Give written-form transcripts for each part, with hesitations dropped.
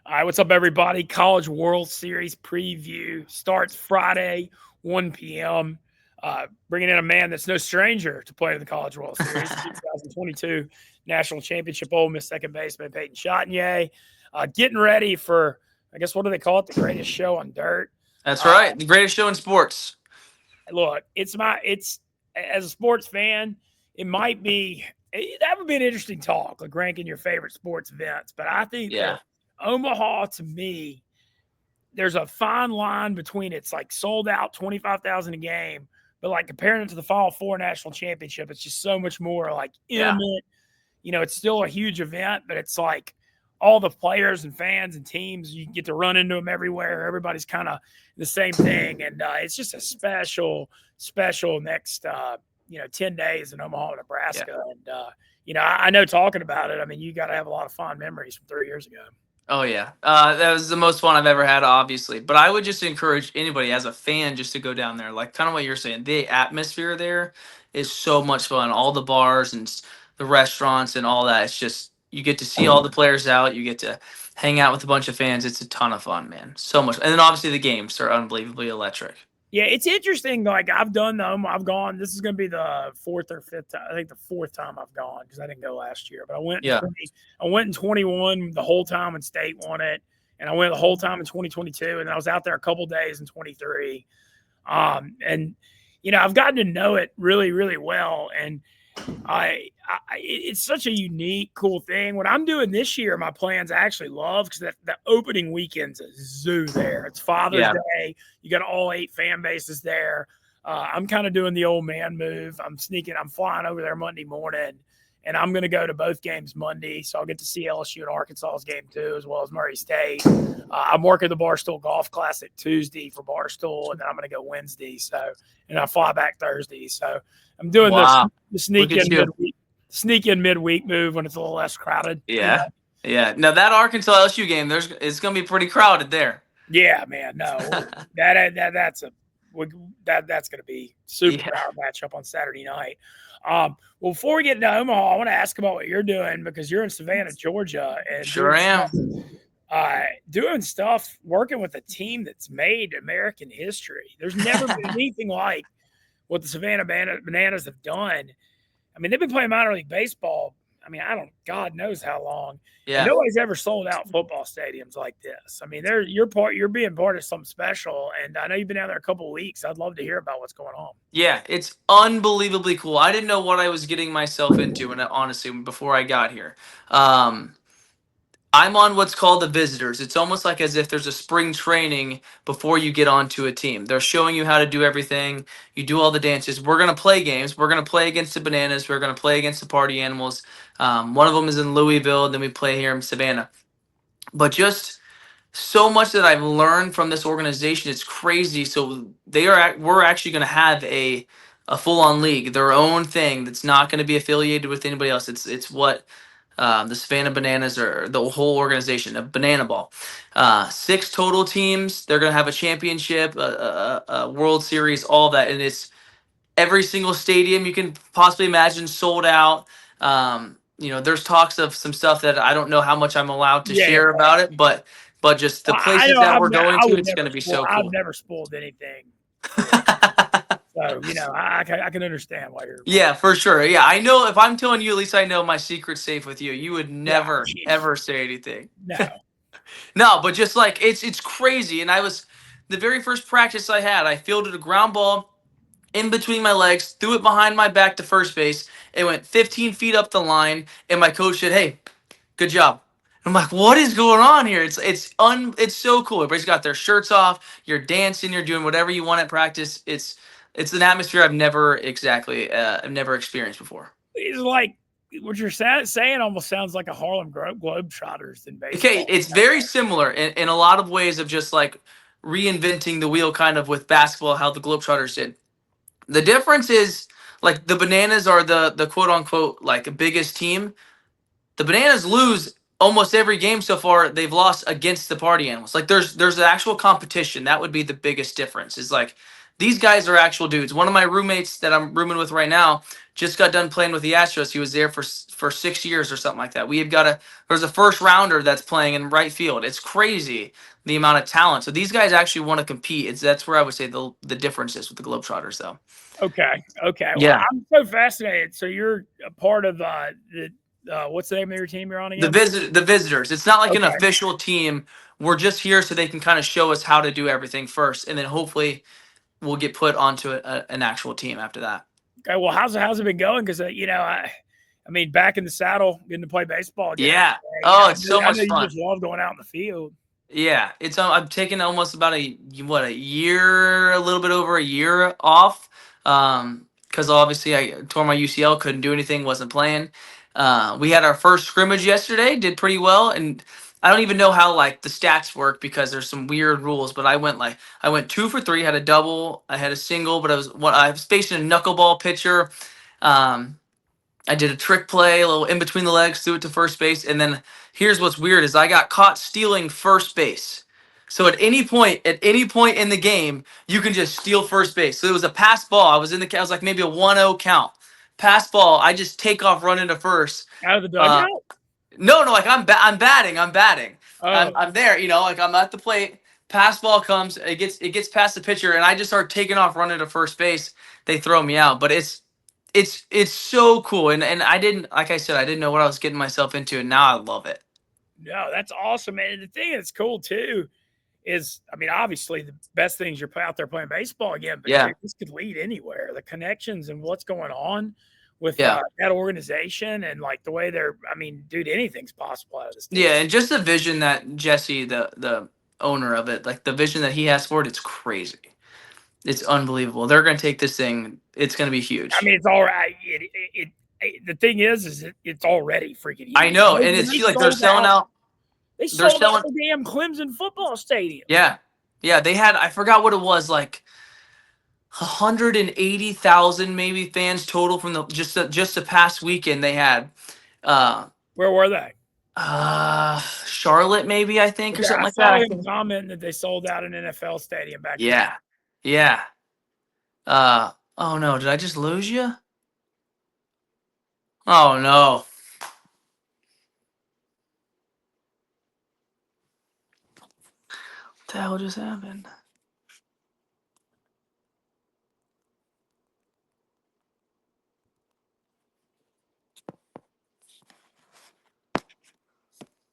All right, what's up, everybody? College World Series preview starts Friday, 1 p.m. Bringing in a man that's no stranger to playing in the College World Series, 2022 National Championship Ole Miss second baseman Peyton Chatagnier. Getting ready for, I guess, what do they call it? The greatest show on dirt. That's right. The greatest show in sports. Look, it's as a sports fan, it might be that would be an interesting talk, like ranking your favorite sports events. But I think that Omaha, to me, there's a fine line between it's like sold out 25,000 a game, but like comparing it to the Final Four national championship, it's just so much more like intimate. You know, it's still a huge event, but it's like all the players and fans and teams, you get to run into them everywhere. Everybody's kind of the same thing. And it's just a special next, 10 days in Omaha, Nebraska. Yeah. And, I know talking about it, I mean, you got to have a lot of fond memories from 3 years ago. Oh, yeah. That was the most fun I've ever had, obviously. But I would just encourage anybody as a fan just to go down there. Like kind of what you're saying. The atmosphere there is so much fun. All the bars and the restaurants and all that. It's just, you get to see all the players out. You get to hang out with a bunch of fans. It's a ton of fun, man. So much. And then obviously the games are unbelievably electric. Yeah, it's interesting. Like I've done them. I've gone. This is going to be the fourth or fifth time. I think the fourth time I've gone because I didn't go last year. But I went. Yeah. I went in 21 the whole time when State won it, and I went the whole time in 2022, and I was out there a couple days in 23. And I've gotten to know it really, really well, and it's such a unique, cool thing. What I'm doing this year, my plans I actually love because the opening weekend's a zoo there. It's Father's Day. You got all 8 fan bases there. I'm kind of doing the old man move. I'm flying over there Monday morning, and I'm going to go to both games Monday. So I'll get to see LSU and Arkansas's game too, as well as Murray State. I'm working the Barstool Golf Classic Tuesday for Barstool, and then I'm going to go Wednesday. And I fly back Thursday. So I'm doing the sneak in midweek move when it's a little less crowded. Yeah. Yeah. Now that Arkansas LSU game, it's going to be pretty crowded there. Yeah, man. No, that's going to be super power matchup on Saturday night. Well, before we get into Omaha, I want to ask about what you're doing because you're in Savannah, Georgia, and sure am. Doing stuff, working with a team that's made American history. There's never been anything like what the Savannah Bananas have done. I mean, they've been playing minor league baseball. I mean, God knows how long. Yeah. And nobody's ever sold out football stadiums like this. I mean, you're being part of something special. And I know you've been out there a couple of weeks. I'd love to hear about what's going on. Yeah, it's unbelievably cool. I didn't know what I was getting myself into, and honestly, before I got here. I'm on what's called the visitors. It's almost like as if there's a spring training before you get onto a team. They're showing you how to do everything. You do all the dances. We're going to play games. We're going to play against the Bananas. We're going to play against the Party Animals. One of them is in Louisville. Then we play here in Savannah. But just so much that I've learned from this organization. It's crazy. So we're actually going to have a full-on league, their own thing that's not going to be affiliated with anybody else. It's what the Savannah Bananas or the whole organization, a Banana Ball. 6 total teams. They're going to have a championship, a World Series, all that. And it's every single stadium you can possibly imagine sold out. There's talks of some stuff that I don't know how much I'm allowed to share about it, but just the places that we're going to, it's going to be so cool. I've never spoiled anything. So, I can understand why you're... Yeah, for sure. Yeah, I know if I'm telling you, at least I know my secret's safe with you. You would never, ever say anything. No. No, but just like, it's crazy. And the very first practice I had, I fielded a ground ball in between my legs, threw it behind my back to first base. It went 15 feet up the line, and my coach said, "Hey, good job." I'm like, what is going on here? It's so cool. Everybody's got their shirts off. You're dancing. You're doing whatever you want at practice. It's an atmosphere I've never experienced before. It's like what you're saying almost sounds like a Harlem Globetrotters in baseball. Okay, it's very similar in a lot of ways of just like reinventing the wheel kind of with basketball, how the Globetrotters did. The difference is like the Bananas are the quote unquote like biggest team. The Bananas lose almost every game so far. They've lost against the Party Animals. Like there's an actual competition. That would be the biggest difference. Is like these guys are actual dudes. One of my roommates that I'm rooming with right now just got done playing with the Astros. He was there for 6 years or something like that. We have got there's a first rounder that's playing in right field. It's crazy the amount of talent. So these guys actually want to compete. That's where I would say the difference is with the Globetrotters, though. Okay. Well, Yeah. I'm so fascinated. So you're a part of the what's the name of your team you're on again? The visitors. It's not like an Okay. official team. We're just here so they can kind of show us how to do everything first, and then hopefully we'll get put onto an actual team after that. Okay. Well, how's it been going? Because I mean, back in the saddle, getting to play baseball again. Yeah. Oh, it's so I much know you fun. just love going out in the field. Yeah, it's I've taken almost about a year, a little bit over a year off, because obviously I tore my UCL, couldn't do anything, wasn't playing. We had our first scrimmage yesterday, did pretty well, and I don't even know how like the stats work because there's some weird rules. But I went 2 for 3, had a double, I had a single, but I was facing a knuckleball pitcher. I did a trick play, a little in between the legs, threw it to first base, and then here's what's weird is I got caught stealing first base. So at any point in the game, you can just steal first base. So it was a pass ball. I was like maybe a 1-0 count. Pass ball, I just take off running to first. Out of the dugout? No, like I'm batting. Oh. I'm there, like I'm at the plate. Pass ball comes, it gets past the pitcher, and I just start taking off running to first base. They throw me out, but it's so cool, and I didn't, like I said, I didn't know what I was getting myself into, and now I love it. No, that's awesome, man. And the thing that's cool too is, I mean, obviously the best things you're out there playing baseball again, but Yeah. dude, this could lead anywhere. The connections and what's going on with Yeah. that organization and like the way I mean, dude, anything's possible out of this. Yeah, and just the vision that Jesse, the owner of it, like the vision that he has for it, it's crazy. It's unbelievable. They're going to take this thing. It's going to be huge. I mean, it's all right. The thing is it's already freaking huge. I know, and it's like they're selling out. They sold out the damn Clemson football stadium. Yeah, they had, I forgot what it was, like 180,000 maybe fans total from the just the past weekend they had. Where were they? Charlotte maybe, I think, or something like that. I saw him commenting that they sold out an NFL stadium back then. Yeah. Oh no, did I just lose you? Oh no. What the hell just happened?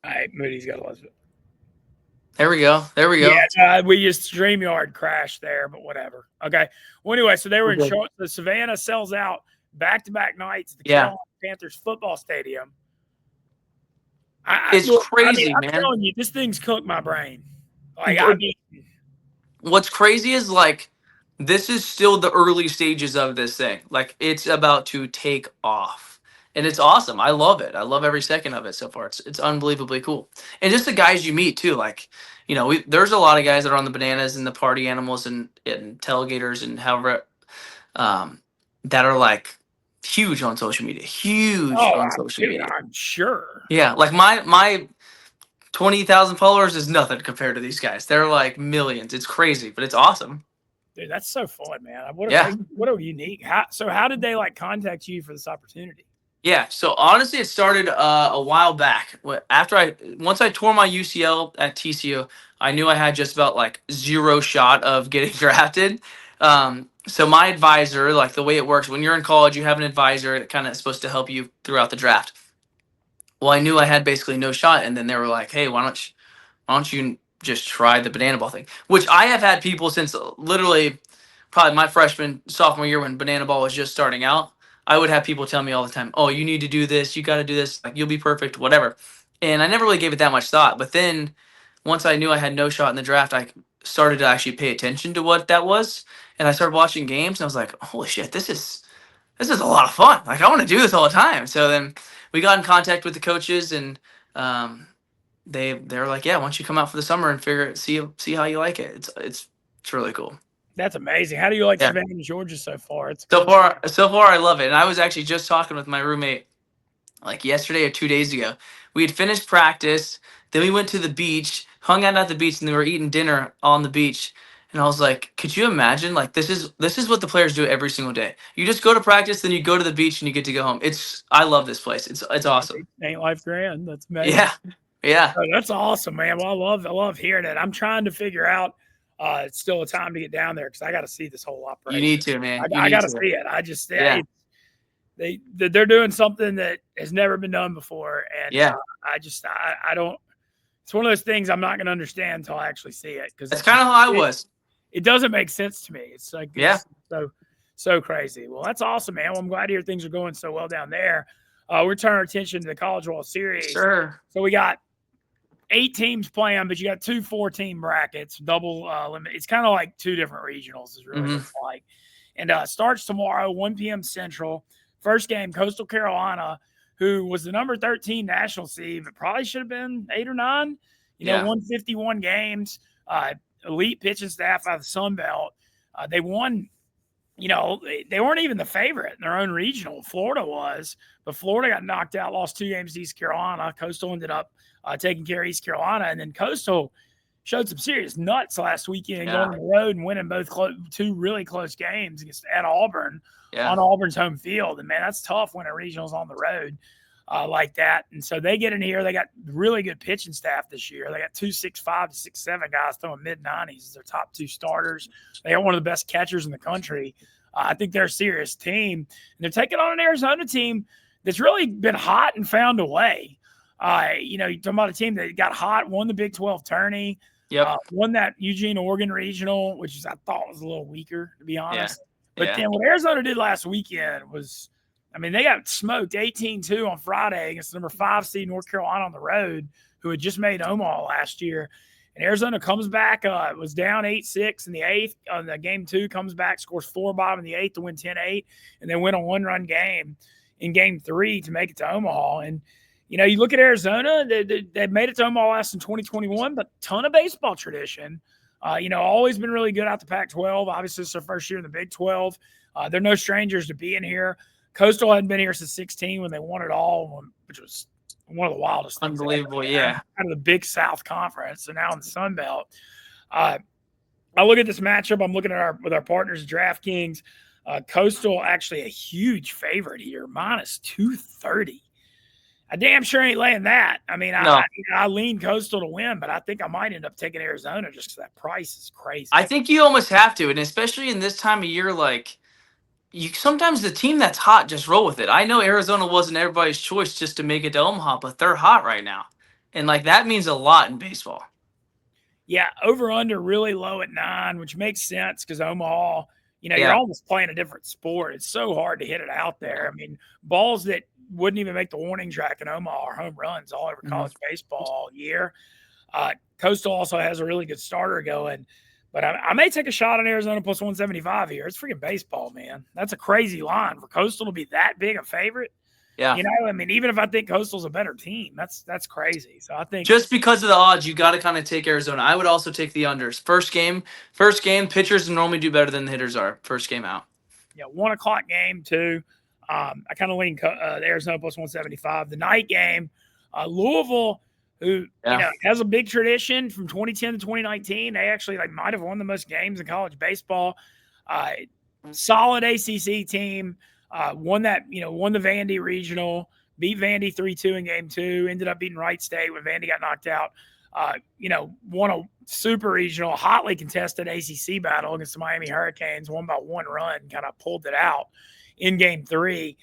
All right, Moody's got to listen. There we go. Yeah, we used StreamYard crashed there, but whatever. Okay. Well, anyway, so they were in Charlotte. The Savannah sells out back-to-back nights at the Carolina Panthers football stadium. It's crazy, man. I'm telling you, this thing's cooked my brain. Like, what's crazy is like this is still the early stages of this thing. Like it's about to take off. And it's awesome. I love it. I love every second of it so far. It's unbelievably cool. And just the guys you meet too. Like, there's a lot of guys that are on the Bananas and the Party Animals and Tailgaters and however that are like huge on social media. Media. I'm sure. Yeah, like my 20,000 followers is nothing compared to these guys. They're like millions. It's crazy, but it's awesome. Dude, that's so fun, man. What a unique. How did they like contact you for this opportunity? Yeah, so honestly, it started a while back. Once I tore my UCL at TCU, I knew I had just about like zero shot of getting drafted. So my advisor, like the way it works, when you're in college, you have an advisor that kind of is supposed to help you throughout the draft. Well, I knew I had basically no shot, and then they were like, "Hey, why don't you just try the banana ball thing?" Which I have had people since literally probably my sophomore year when banana ball was just starting out. I would have people tell me all the time, "Oh, you need to do this. You got to do this. Like you'll be perfect, whatever." And I never really gave it that much thought. But then once I knew I had no shot in the draft, I started to actually pay attention to what that was, and I started watching games, and I was like, "Holy shit, this is a lot of fun. Like I want to do this all the time." So then we got in contact with the coaches, and they're like, "Yeah, why don't you come out for the summer and see how you like it? It's really cool." That's amazing. How do you like Savannah, Georgia so far? So far, I love it. And I was actually just talking with my roommate like yesterday or 2 days ago. We had finished practice. Then we went to the beach, hung out at the beach, and we were eating dinner on the beach. And I was like, could you imagine? Like this is what the players do every single day. You just go to practice, then you go to the beach and you get to go home. I love this place. It's awesome. Ain't life grand? That's amazing. Yeah. Yeah. Oh, that's awesome, man. Well, I love hearing it. I'm trying to figure out. It's still a time to get down there because I got to see this whole You operation. need to, man. You I need got to to. see it. I just Yeah. they're doing something that has never been done before, and Yeah. I don't. It's one of those things I'm not going to understand until I actually see it because That's kind of how I was. It doesn't make sense to me. It's like Yeah. so crazy. Well, that's awesome, man. Well, I'm glad to hear things are going so well down there. We're turning our attention to the College World Series. Sure. So we got 8 teams playing, but you got 2 4-team brackets, double limit. It's kind of like 2 different regionals is really what it's like. And starts tomorrow, 1 p.m. Central. First game, Coastal Carolina, who was the number 13 national seed, but probably should have been 8 or 9. You know, won 51 games, elite pitching staff out of the Sun Belt. They won, you know, they weren't even the favorite in their own regional. Florida was, but Florida got knocked out, lost 2 games to East Carolina. Coastal ended up taking care of East Carolina, and then Coastal showed some serious nuts last weekend, going on the road and winning both 2 really close games against at Auburn on Auburn's home field. And man, that's tough when a regional's on the road like that. And so they get in here. They got really good pitching staff this year. They got 2 6'5" to 6'7" guys throwing mid-90s as their top 2 starters. They got one of the best catchers in the country. I think they're a serious team. And they're taking on an Arizona team that's really been hot and found a way. You know, you're talking about a team that got hot, won the Big 12 tourney, won that Eugene-Oregon regional, which I thought was a little weaker, to be honest. But then what Arizona did last weekend was, I mean, they got smoked 18-2 on Friday against the number 5 seed North Carolina on the road, who had just made Omaha last year. And Arizona comes back, was down 8-6 in the 8th. On the game 2, comes back, scores 4 bottom in the 8th to win 10-8, and then win a 1-run game in game 3 to make it to Omaha. And, you know, you look at Arizona, they made it to Omaha last in 2021, but ton of baseball tradition. You know, always been really good out the Pac-12. Obviously, it's their first year in the Big 12. They're no strangers to being here. Coastal hadn't been here since 16 when they won it all, which was one of the wildest things. Unbelievable, out of the Big South Conference, so now in the Sun Belt. I look at this matchup. I'm looking at with our partners, DraftKings. Coastal actually a huge favorite here, minus 230. I damn sure ain't laying that. I mean, I lean Coastal to win, but I think I might end up taking Arizona just because that price is crazy. I think you almost have to, and especially in this time of year, like sometimes the team that's hot just roll with it. I know Arizona wasn't everybody's choice just to make it to Omaha, but they're hot right now, and like that means a lot in baseball. Yeah, over under really low at 9, which makes sense because Omaha, you know, you're almost playing a different sport. It's so hard to hit it out there. I mean, balls that wouldn't even make the warning track in Omaha are home runs all over college baseball all year. Coastal also has a really good starter going, but I may take a shot on Arizona plus 175 here. It's freaking baseball, man. That's a crazy line for Coastal to be that big a favorite. Yeah. You know, I mean, even if I think Coastal's a better team, that's crazy. So I think just because of the odds, you got to kind of take Arizona. I would also take the unders. First game, pitchers normally do better than the hitters are. First game out. Yeah, 1 o'clock game too. I kind of lean the Arizona plus 175. The night game, Louisville, who you know has a big tradition from 2010 to 2019. They actually might have won the most games in college baseball. Solid ACC team. Won the Vandy regional, beat Vandy 3-2 in game 2, ended up beating Wright State when Vandy got knocked out. Won a super regional, hotly contested ACC battle against the Miami Hurricanes, won by 1 run, kind of pulled it out in game 3.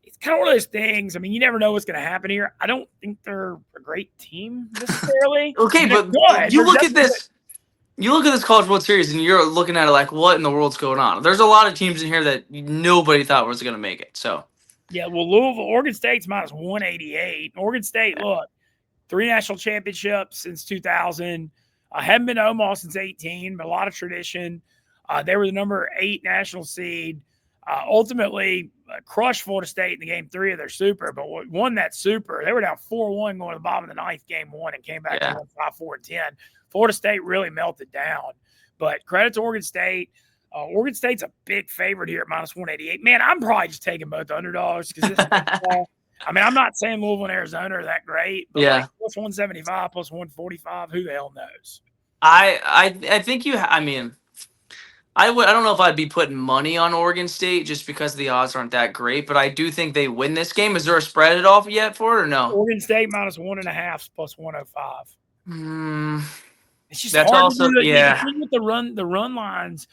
It's kind of one of those things. I mean, you never know what's going to happen here. I don't think they're a great team necessarily. Okay, but you look at this. You look at this College World Series and you're looking at it like, what in the world's going on? There's a lot of teams in here that nobody thought was going to make it. So, yeah, well, Louisville, Oregon State's minus 188. Oregon State, look, 3 national championships since 2000. Haven't been to Omaha since 18, but a lot of tradition. They were the number 8 national seed. Ultimately, crushed Florida State in the game 3 of their super, but won that super. They were down 4-1 going to the bottom of the 9th, game 1, and came back to 5-4-10. Florida State really melted down. But credit to Oregon State. Oregon State's a big favorite here at minus 188. Man, I'm probably just taking both underdogs because this is baseball. I mean, I'm not saying Louisville and Arizona are that great, but plus 175, plus 145, who the hell knows? I think I mean, I don't know if I'd be putting money on Oregon State just because the odds aren't that great, but I do think they win this game. Is there a spread at all yet for it or no? Oregon State -1.5 plus 105. Hmm. It's just That's hard to also do the yeah. thing with the run lines.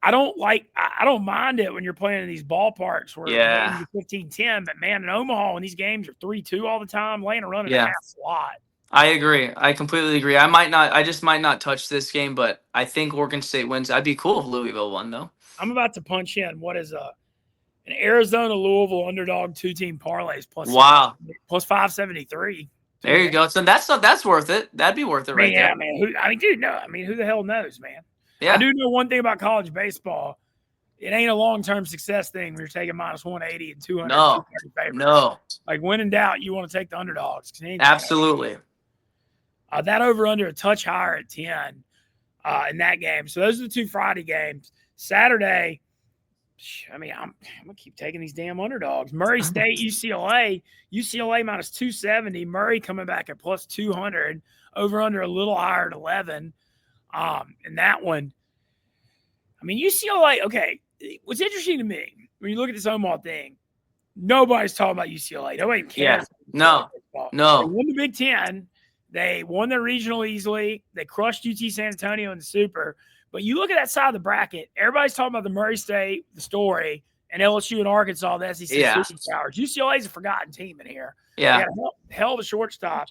I don't mind it when you're playing in these ballparks where Yeah. 15-10, but man, in Omaha when these games are 3-2 all the time, laying a run and a Yeah. half's a lot. I agree. I completely agree. I just might not touch this game, but I think Oregon State wins. I'd be cool if Louisville won though. I'm about to punch in what is an Arizona Louisville underdog 2-team parlays Wow. plus 573. There you go. So that's worth it. That'd be worth it right Yeah, there. man. Dude, no. I mean, who the hell knows, man? Yeah. I do know one thing about college baseball. It ain't a long-term success thing when you're taking -180 and 200. No. No. Like when in doubt, you want to take the underdogs. Absolutely. That over/under a touch higher at 10 in that game. So those are the two Friday games. Saturday, I mean, I'm gonna keep taking these damn underdogs. Murray State, UCLA -270. Murray coming back at +200. Over/under a little higher at 11. And that one, I mean, UCLA. Okay, what's interesting to me when you look at this Omaha thing, nobody's talking about UCLA. Nobody cares. Yeah. No. They won the Big Ten. They won their regional easily. They crushed UT San Antonio in the Super. But you look at that side of the bracket, everybody's talking about the Murray State, the story, and LSU and Arkansas, the SEC superpowers. UCLA's a forgotten team in here. Yeah. They got a hell of a shortstop.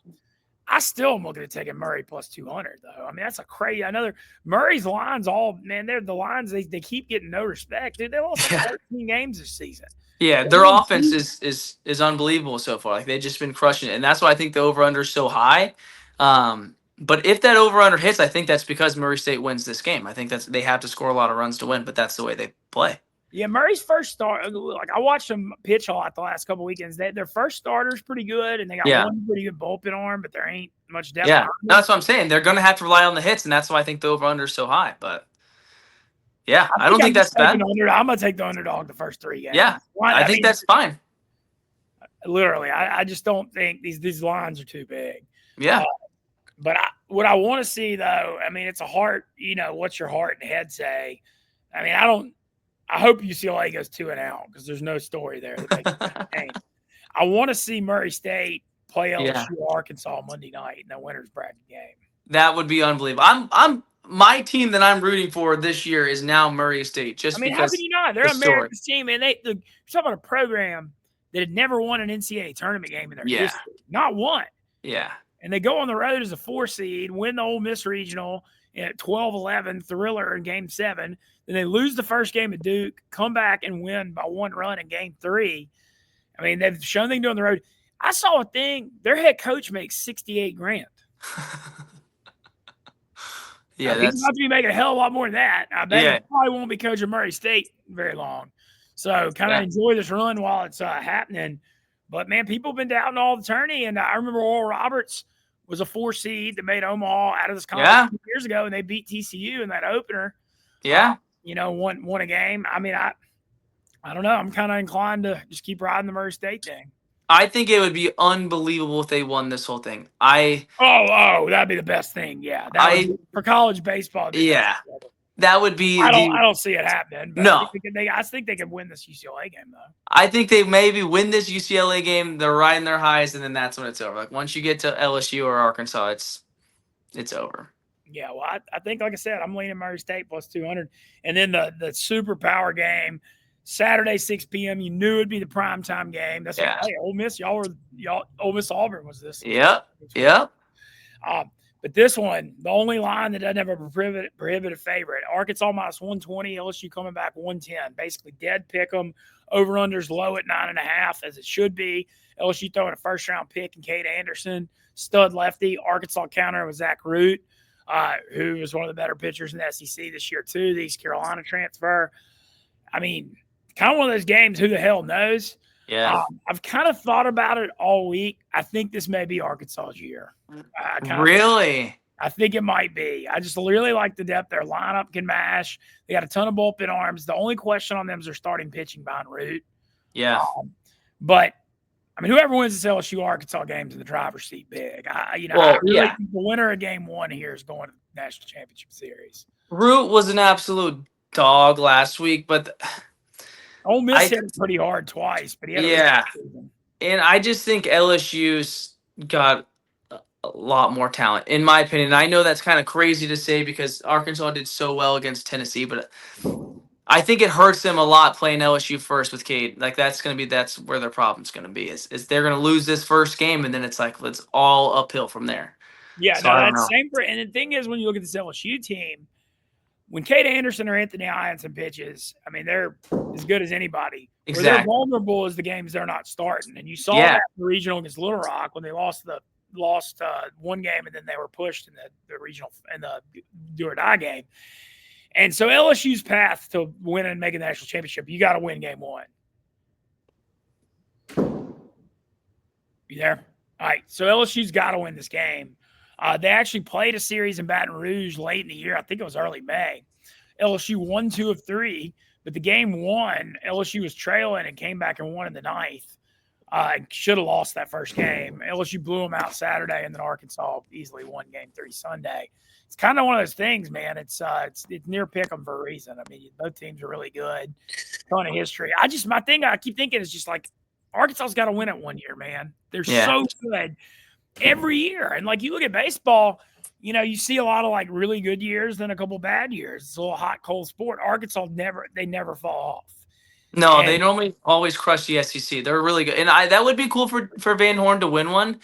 I still am looking at taking Murray +200, though. I mean, that's a crazy. Another Murray's lines, they're the lines, they keep getting no respect. Dude, they lost 13 games this season. Yeah, their offense is unbelievable so far. Like they've just been crushing it, and that's why I think the over/under is so high. But if that over/under hits, I think that's because Murray State wins this game. I think they have to score a lot of runs to win, but that's the way they play. Yeah, Murray's first start. Like I watched them pitch a lot the last couple weekends. Their first starter's pretty good, and they got one pretty good bullpen arm, but there ain't much depth. Yeah, that's what I'm saying. They're going to have to rely on the hits, and that's why I think the over/under is so high. But yeah, I don't think that's bad. I'm gonna take the underdog the first 3 games. Yeah, I think that's fine. Literally, I just don't think these lines are too big. Yeah. But what I want to see, though, I mean, it's a heart. What's your heart and head say? I mean, I hope UCLA goes 2-0 because there's no story there that makes it change. I want to see Murray State play LSU Arkansas Monday night in the winner's bracket game. That would be unbelievable. My team that I'm rooting for this year is now Murray State. Just because how can you not? They're America's team, and you're talking about a program that had never won an NCAA tournament game in their history. Not one. Yeah. And they go on the road as a 4 seed, win the Ole Miss Regional at 12-11, thriller in Game 7. Then they lose the first game at Duke, come back and win by 1 run in Game 3. I mean, they've shown they can do on the road. I saw a thing. Their head coach makes $68,000. Yeah, he's about to be making a hell of a lot more than that. I bet he probably won't be coaching Murray State very long. So kind of enjoy this run while it's happening. But, man, people have been doubting all the tourney. And I remember Oral Roberts was a 4 seed that made Omaha out of this conference 2 years ago, and they beat TCU in that opener. Yeah. Won a game. I mean, I don't know. I'm kind of inclined to just keep riding the Murray State thing. I think it would be unbelievable if they won this whole thing. That'd be the best thing. Yeah. For college baseball. That would be. I don't see it happening. But no. I think they could win this UCLA game, though. I think they maybe win this UCLA game. They're riding their highs, and then that's when it's over. Like once you get to LSU or Arkansas, it's over. Yeah, well, I think, like I said, I'm leaning Murray State +200. And then the superpower game, Saturday, 6 p.m. You knew it'd be the primetime game. That's like, hey, Ole Miss, Ole Miss Auburn was this. Yep. But this one, the only line that doesn't have a prohibitive favorite, Arkansas -120, LSU coming back 110. Basically dead pick 'em. Over-under's low at 9.5, as it should be. LSU throwing a first-round pick in Cade Anderson, stud lefty. Arkansas counter with Zach Root, who was one of the better pitchers in the SEC this year, too. The East Carolina transfer. I mean, kind of one of those games, who the hell knows? Yeah. I've kind of thought about it all week. I think this may be Arkansas's year. Really? I think it might be. I just really like the depth. Their lineup can mash. They got a ton of bullpen arms. The only question on them is their starting pitching behind Root. Yeah. But I mean, whoever wins this LSU Arkansas game's in the driver's seat big. I Well, really yeah. think the winner of game 1 here is going to the national championship series. Root was an absolute dog last week, but Ole Miss hit him pretty hard twice, but he had yeah, a season. and I just think LSU's got a lot more talent, in my opinion. I know that's kind of crazy to say because Arkansas did so well against Tennessee, but I think it hurts them a lot playing LSU first with Cade. Like that's where their problem's gonna be. Is they're gonna lose this first game and then it's like it's all uphill from there. Yeah, So no, I don't that's know. same for. And the thing is, when you look at this LSU team, when Cade Anderson or Anthony Hyanson pitches, I mean, they're as good as anybody. Where they're Exactly. vulnerable is the games they're not starting. And you saw Yeah. that in the regional against Little Rock when they lost one game and then they were pushed in the regional and the do or die game. And so LSU's path to win and making the national championship, you got to win game 1. You there? All right. So LSU's got to win this game. They actually played a series in Baton Rouge late in the year. I think it was early May. LSU won 2 of 3, but the game 1, LSU was trailing and came back and won in the 9th. Should have lost that first game. LSU blew them out Saturday, and then Arkansas easily won game 3 Sunday. It's kind of one of those things, man. It's near pick 'em for a reason. I mean, both teams are really good. Ton of history. My thing I keep thinking is just like Arkansas's got to win it one year, man. They're so good every year. And like you look at baseball, you know, you see a lot of like really good years, then a couple bad years. It's a little hot, cold sport. Arkansas never fall off. No, And they normally always crush the SEC. They're really good, and that would be cool for Van Horn to win one.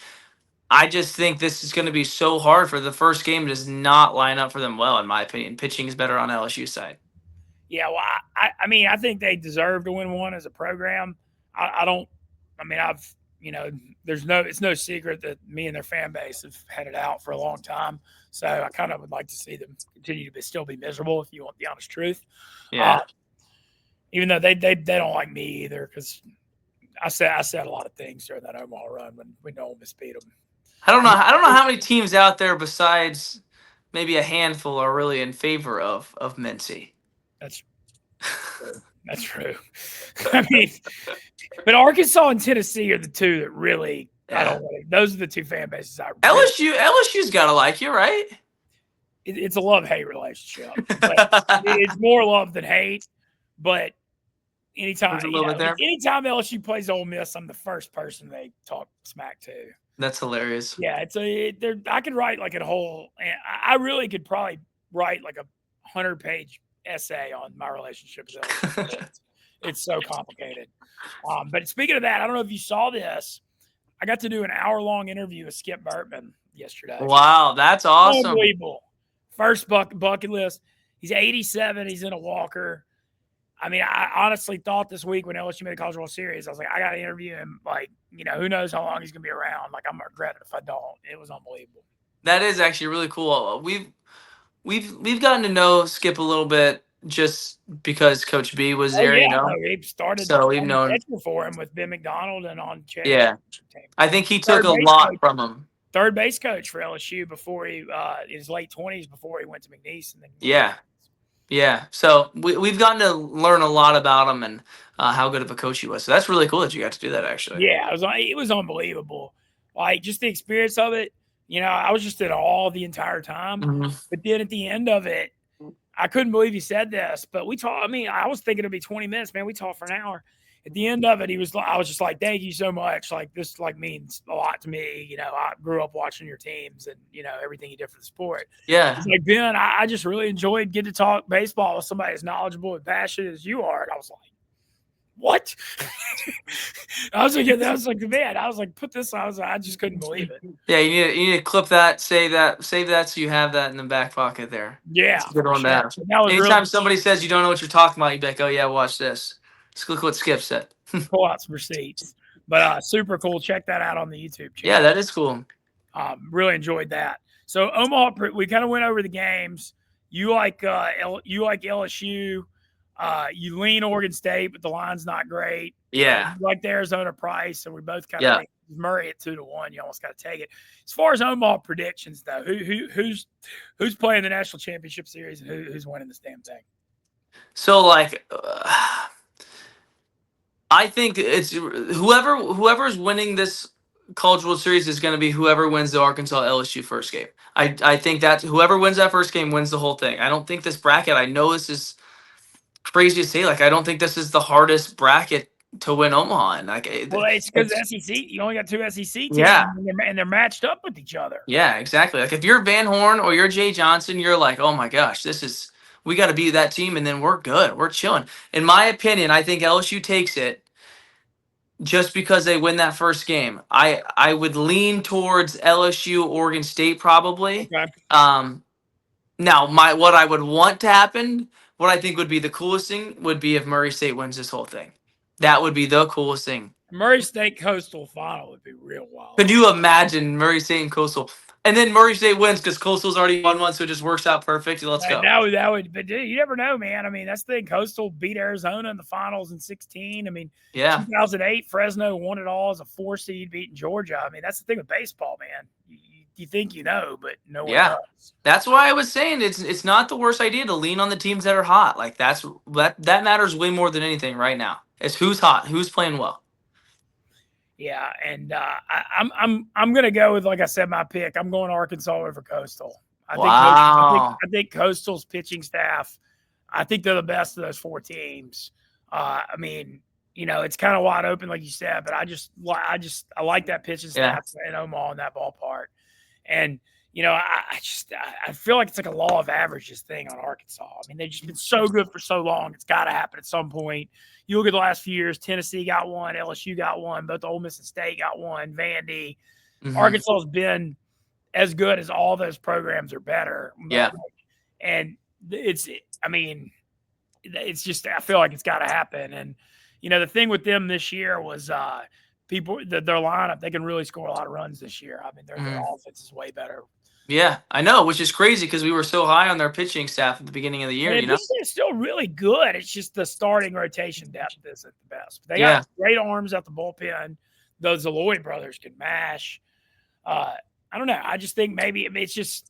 I just think this is going to be so hard for the first game. Does not line up for them well, in my opinion. Pitching is better on LSU's side. Yeah, well, I mean, I think they deserve to win one as a program. It's no secret that me and their fan base have had it out for a long time. So I kind of would like to see them continue to still be miserable, if you want the honest truth. Yeah. Even though they don't like me either, because I said a lot of things during that Omaha run when we know Ole Miss beat them. I don't know how many teams out there besides maybe a handful are really in favor of Mincy. That's true. I mean, but Arkansas and Tennessee are the two that really those are the two fan bases I really, LSU's got to like you, right? It's a love-hate relationship. It's more love than hate. But anytime LSU plays Ole Miss, I'm the first person they talk smack to. That's hilarious. Yeah, I could write like a whole. I really could probably write like a 100-page essay on my relationship with LSU. It's so complicated. But speaking of that, I don't know if you saw this. I got to do an hour-long interview with Skip Bertman yesterday. Wow, that's awesome! Unbelievable. First bucket list. He's 87. He's in a walker. I mean, I honestly thought this week when LSU made the College World Series, I was like, I got to interview him. Like, you know, who knows how long he's going to be around. Like, I'm going to regret it if I don't. It was unbelievable. That is actually really cool. We've gotten to know Skip a little bit just because Coach B was there, you know. He started so we've known for him with Ben McDonald and on Chad. Yeah, I think he took a lot from him. Third base coach for LSU before he in his late 20s before he went to McNeese. And then Yeah. So we've gotten to learn a lot about him and how good of a coach he was. So that's really cool that you got to do that, actually. Yeah, it was unbelievable. Like, just the experience of it. You know, I was just in awe the entire time. Mm-hmm. But then at the end of it, I couldn't believe he said this. But we talked. I mean, I was thinking it'd be 20 minutes, man. We talked for an hour. At the end of it, I was just like, thank you so much. Like, this means a lot to me. You know, I grew up watching your teams and, you know, everything you did for the sport. Yeah. He's like, Ben, I just really enjoyed getting to talk baseball with somebody as knowledgeable and passionate as you are. And I was like, what? I was like, man, I was like, put this on. I just couldn't believe it. Yeah, you need to clip that, save that so you have that in the back pocket there. Yeah. It's a good one to have. Anytime really somebody says you don't know what you're talking about, you'd be like, oh, yeah, watch this. Just look what Skip said. Pull out some receipts. But super cool. Check that out on the YouTube channel. Yeah, that is cool. Really enjoyed that. So Omaha, we kind of went over the games. You like LSU. You lean Oregon State, but the line's not great. Yeah. You like the Arizona price, so we both kind of Murray at 2-1. You almost got to take it. As far as Omaha predictions, though, who's playing the national championship series and who's winning this damn thing? So, like, I think it's whoever's winning this College World Series is going to be whoever wins the Arkansas LSU first game. I think that whoever wins that first game wins the whole thing. I don't think this bracket. I know this is crazy to say. Like I don't think this is the hardest bracket to win Omaha. And like Well, it's because SEC. You only got two SEC teams, Yeah. and they're matched up with each other. Yeah, exactly. Like if you're Van Horn or you're Jay Johnson, you're like, oh my gosh, we got to beat that team, and then we're good. We're chilling. In my opinion, I think LSU takes it just because they win that first game. I would lean towards LSU, Oregon State probably. Okay. Now what I would want to happen, what I think would be the coolest thing would be if Murray State wins this whole thing. That would be the coolest thing. Murray State Coastal final would be real wild. Could you imagine Murray State and Coastal? And then Murray State wins because Coastal's already won one, so it just works out perfect. Let's go. That would, but dude, you never know, man. I mean, that's the thing. Coastal beat Arizona in the finals in 2016. I mean, Yeah. 2008, Fresno won it all as a 4 seed beating Georgia. I mean, that's the thing with baseball, man. You think you know, but no one does. That's why I was saying it's not the worst idea to lean on the teams that are hot. Like that matters way more than anything right now. It's who's hot, who's playing well. Yeah, and I'm gonna go with, like I said, my pick. I'm going Arkansas over Coastal. I think Coastal's pitching staff, I think they're the best of those 4 teams. I mean, you know, it's kind of wide open, like you said, but I like that pitching staff in Omaha in that ballpark. And you know, I feel like it's like a law of averages thing on Arkansas. I mean, they've just been so good for so long. It's got to happen at some point. You look at the last few years, Tennessee got one, LSU got one, both Ole Miss and State got one, Vandy. Mm-hmm. Arkansas has been as good as all those programs or better. Yeah. And it's just, I feel like it's got to happen. And, you know, the thing with them this year was their lineup, they can really score a lot of runs this year. I mean, their offense is way better. Yeah, I know, which is crazy because we were so high on their pitching staff at the beginning of the year. It's still really good. It's just the starting rotation depth isn't the best. But they got great arms at the bullpen. Those Zaloy brothers can mash. I don't know. I just think maybe it's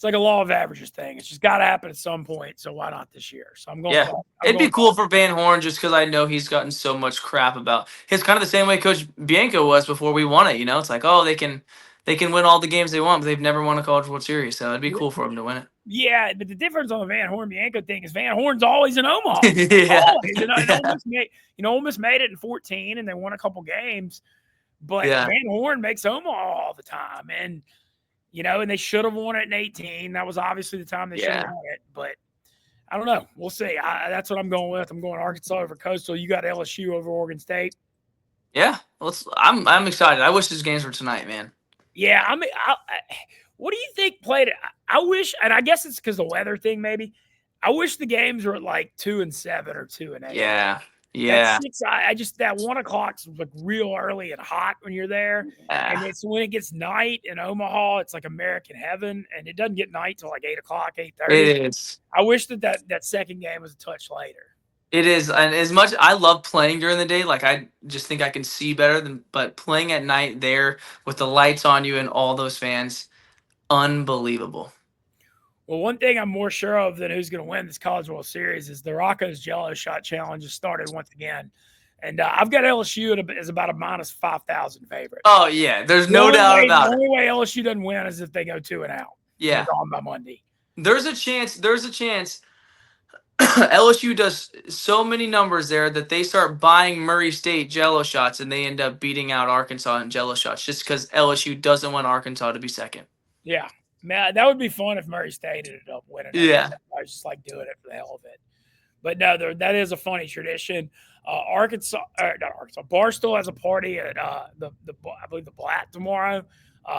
like a law of averages thing. It's just got to happen at some point. So why not this year? So I'm going. Yeah, it'd be cool for Van Horn just because I know he's gotten so much crap about. It's kind of the same way Coach Bianco was before we won it. You know, it's like, oh, they can win all the games they want, but they've never won a College World Series. So it'd be cool for them to win it. Yeah, but the difference on the Van Horn Bianco thing is Van Horn's always in Omaha. Always. Ole Miss made it in 2014, and they won a couple games. But Van Horn makes Omaha all the time. And, you know, and they should have won it in 2018. That was obviously the time they should have won it. But I don't know. We'll see. That's what I'm going with. I'm going Arkansas over Coastal. You got LSU over Oregon State. Yeah, I'm excited. I wish these games were tonight, man. Yeah, I mean, what do you think played it? I wish, and I guess it's because the weather thing maybe. I wish the games were at like 2 and 7 or 2 and 8. Yeah. That 1 o'clock's like real early and hot when you're there, and it's when it gets night in Omaha, it's like American heaven, and it doesn't get night till like 8 o'clock, 8:30. It is. I wish that second game was a touch later. It is, and as much I love playing during the day, like I just think I can see better but playing at night there with the lights on you and all those fans, unbelievable. Well, one thing I'm more sure of than who's going to win this College World Series is the Rocco's Jello Shot Challenge has started once again. And I've got LSU as about a minus 5,000 favorite. Oh, yeah. There's no doubt about it. The only way LSU doesn't win is if they go 2 and out. Yeah. They're gone by Monday. There's a chance. LSU does so many numbers there that they start buying Murray State Jello shots and they end up beating out Arkansas in Jello shots just because LSU doesn't want Arkansas to be second. Yeah. Man, that would be fun if Murray State ended up winning. Yeah. I was just like doing it for the hell of it. But no, that is a funny tradition. Barstool has a party at I believe the Blatt tomorrow,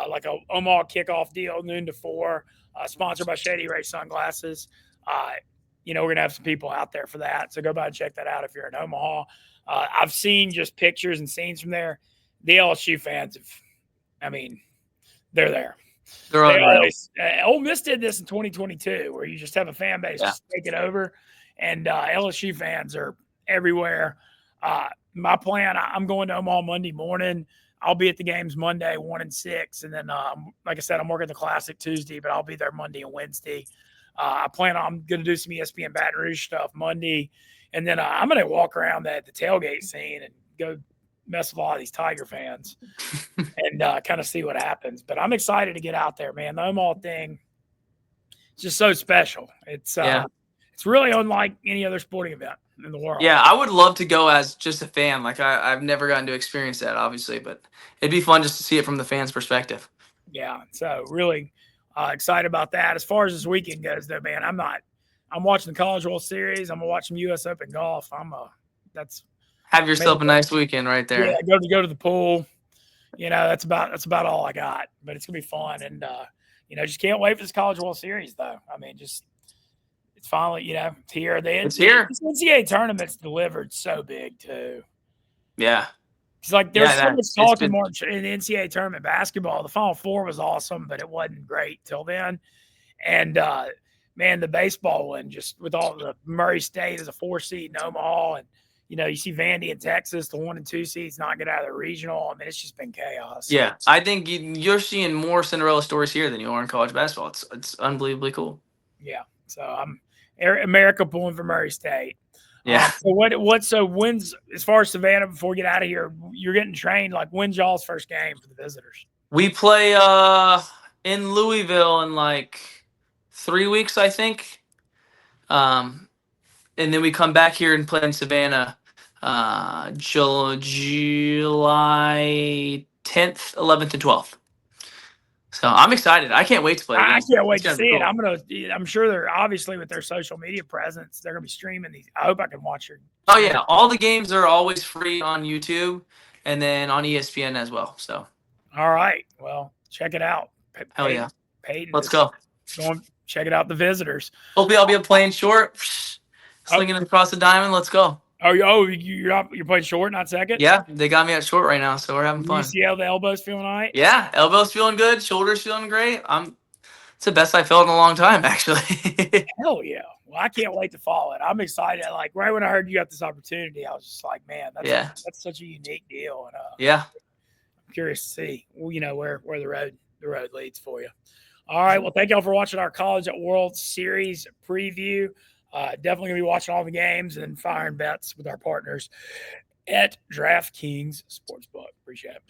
like a Omaha kickoff deal, noon to 4, sponsored by Shady Ray Sunglasses. We're going to have some people out there for that. So go by and check that out if you're in Omaha. I've seen just pictures and scenes from there. The LSU fans they're there. They're unreal. Ole Miss did this in 2022 where you just have a fan base just take it over. And LSU fans are everywhere. My plan, I'm going to Omaha Monday morning. I'll be at the games Monday, 1 and 6. And then, like I said, I'm working the Classic Tuesday, but I'll be there Monday and Wednesday. I'm going to do some ESPN Baton Rouge stuff Monday. And then I'm going to walk around the tailgate scene and go mess with a lot of these Tiger fans and kind of see what happens. But I'm excited to get out there, man. The Omaha thing is just so special. It's really unlike any other sporting event in the world. Yeah, I would love to go as just a fan. Like I've never gotten to experience that, obviously, but it'd be fun just to see it from the fans' perspective. Yeah, so really excited about that. As far as this weekend goes, though, man, I'm watching the College World Series. I'm watching U.S. Open golf. Have yourself a nice weekend right there. Yeah, go to the pool. That's about all I got. But it's gonna be fun, and just can't wait for this College World Series, though. I mean, just it's finally it's here. It's here. The NCAA tournament's delivered so big too. Yeah. It's like there's so much talking more in the NCAA tournament basketball. The Final Four was awesome, but it wasn't great till then. And man, the baseball one, just with all the Murray State as a 4 seed in Omaha, and you see Vandy in Texas, the 1 and 2 seeds not get out of the regional. I mean, it's just been chaos. Yeah, I think you're seeing more Cinderella stories here than you are in college basketball. It's unbelievably cool. Yeah, so I'm America pulling for Murray State. Yeah. So when's, as far as Savannah, before we get out of here, you're getting trained. Like, when's y'all's first game for the visitors? We play in Louisville in like 3 weeks, I think. And then we come back here and play in Savannah July 10th, 11th, and 12th. So I'm excited. I can't wait to play. I can't wait to see it. I'm sure they're obviously with their social media presence, they're gonna be streaming these. I hope I can watch your. Oh yeah, all the games are always free on YouTube and then on ESPN as well. So. All right, well, check it out. Hell yeah, Peyton, let's go. Check it out. The visitors. Hopefully, I'll be playing short, slinging it across the diamond. Let's go. You're playing short, not second? Yeah, they got me at short right now, so we're having fun. You see how the elbows feeling all right? Yeah, elbows feeling good, shoulders feeling great. It's the best I felt in a long time, actually. Hell yeah. Well, I can't wait to follow it. I'm excited. Like, right when I heard you got this opportunity, I was just like, man, that's such a unique deal. And yeah. I'm curious to see, where the road leads for you. All right. Well, thank y'all for watching our College World Series preview. Definitely gonna be watching all the games and firing bets with our partners at DraftKings Sportsbook. Appreciate it.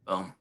Boom.